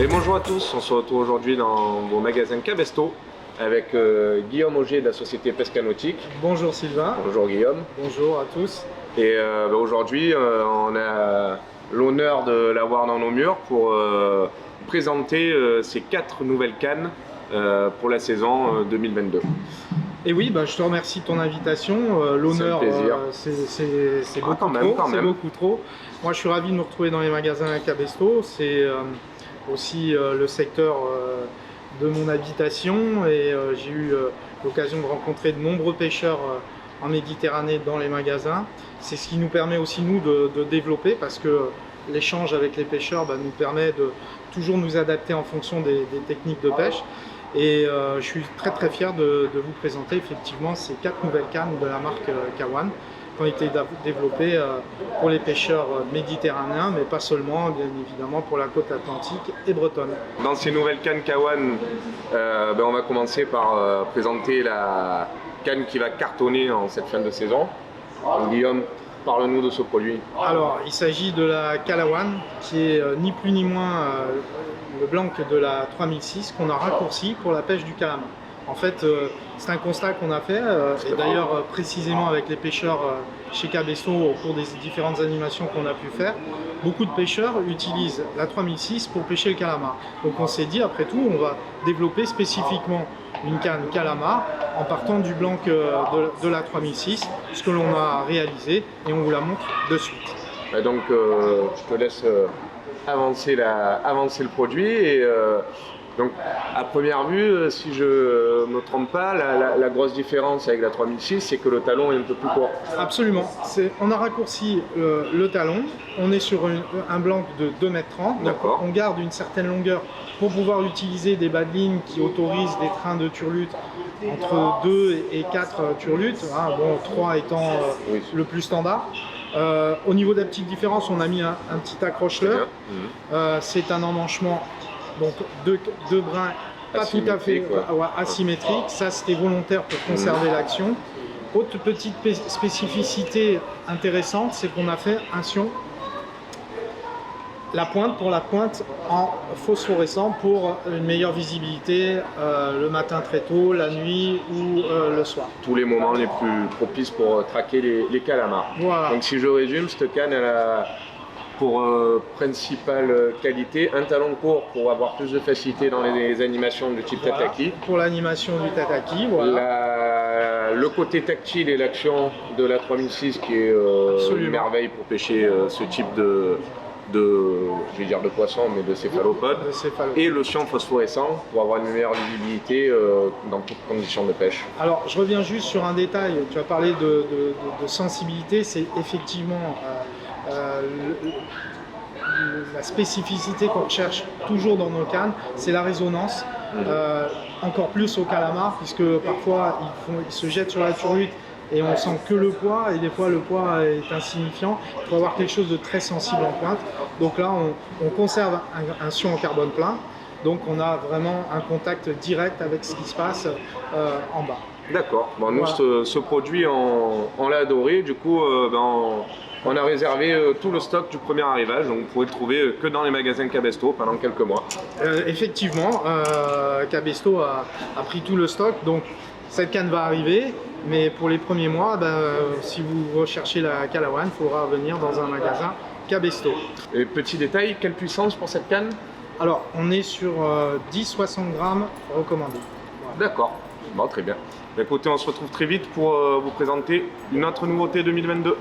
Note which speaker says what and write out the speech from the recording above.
Speaker 1: Et bonjour à tous, on se retrouve aujourd'hui dans vos magasins Cabesto avec Guillaume Auger de la société Pesca Nautique.
Speaker 2: Bonjour Sylvain.
Speaker 1: Bonjour Guillaume.
Speaker 2: Bonjour à tous.
Speaker 1: Et aujourd'hui on a l'honneur de l'avoir dans nos murs pour présenter ces 4 nouvelles cannes pour la saison 2022.
Speaker 2: Et oui, je te remercie de ton invitation. L'honneur, c'est beaucoup trop. Moi, je suis ravi de nous retrouver dans les magasins Cabesto. C'est aussi le secteur de mon habitation et j'ai eu l'occasion de rencontrer de nombreux pêcheurs en Méditerranée dans les magasins. C'est ce qui nous permet aussi, nous, de développer parce que l'échange avec les pêcheurs nous permet de toujours nous adapter en fonction des techniques de pêche. Et je suis très fier de vous présenter effectivement ces 4 nouvelles cannes de la marque Kawan qui ont été développées pour les pêcheurs méditerranéens, mais pas seulement, bien évidemment pour la côte atlantique et bretonne.
Speaker 1: Dans ces nouvelles cannes Kawan, on va commencer par présenter la canne qui va cartonner en cette fin de saison. Guillaume, parle-nous de ce produit.
Speaker 2: Alors, il s'agit de la Calawan, qui est ni plus ni moins le blanc de la 3006 qu'on a raccourci pour la pêche du calamar. En fait, c'est un constat qu'on a fait, et d'ailleurs précisément avec les pêcheurs chez Cabesto au cours des différentes animations qu'on a pu faire. Beaucoup de pêcheurs utilisent la 3006 pour pêcher le calamar. Donc on s'est dit, après tout, on va développer spécifiquement une canne calamar en partant du blanc de la 3006, ce que l'on a réalisé, et on vous la montre de suite.
Speaker 1: Et donc je te laisse avancer le produit. Et donc à première vue, si je ne me trompe pas, la grosse différence avec la 3006, c'est que le talon est un peu plus court.
Speaker 2: Absolument. On a raccourci le talon, on est sur un blanc de 2,30 m, donc on garde une certaine longueur pour pouvoir utiliser des bas de ligne qui autorisent des trains de turlute entre 2 et 4 turlutes, 3 étant le plus standard. Au niveau de la petite différence, on a mis un petit accroche-leurre. C'est un emmanchement, donc deux brins pas tout à fait asymétriques. Ça, c'était volontaire pour conserver l'action. Autre petite spécificité intéressante, c'est qu'on a fait un sion pour la pointe en phosphorescent pour une meilleure visibilité le matin très tôt, la nuit ou le soir.
Speaker 1: Tous les moments les plus propices pour traquer les calamars.
Speaker 2: Voilà.
Speaker 1: Donc si je résume, cette canne elle a pour principale qualité un talon court pour avoir plus de facilité dans les animations de type tataki.
Speaker 2: Pour l'animation du tataki, voilà.
Speaker 1: Le côté tactile et l'action de la 3006 qui est une merveille pour pêcher ce type de poisson, mais de céphalopodes, et le sion phosphorescent pour avoir une meilleure visibilité dans toutes conditions de pêche.
Speaker 2: Alors, je reviens juste sur un détail. Tu as parlé de sensibilité, c'est effectivement la spécificité qu'on recherche toujours dans nos cannes, c'est la résonance, encore plus au calamar, puisque parfois ils se jettent sur la turlute et on sent que le poids, et des fois le poids est insignifiant. Il faut avoir quelque chose de très sensible en pointe. Donc là, on conserve un sion en carbone plein, donc on a vraiment un contact direct avec ce qui se passe en bas.
Speaker 1: D'accord. Bon, nous, ce produit, on l'a adoré. Du coup, on a réservé tout le stock du premier arrivage. Donc, vous pouvez le trouver que dans les magasins Cabesto pendant quelques mois.
Speaker 2: Effectivement, Cabesto a pris tout le stock. Donc, cette canne va arriver. Mais pour les premiers mois, si vous recherchez la Calawan, il faudra venir dans un magasin Cabesto.
Speaker 1: Et petit détail, quelle puissance pour cette canne?
Speaker 2: Alors, on est sur 10-60 grammes recommandé.
Speaker 1: Voilà. D'accord, bon, très bien. Écoutez, on se retrouve très vite pour vous présenter une autre nouveauté 2022.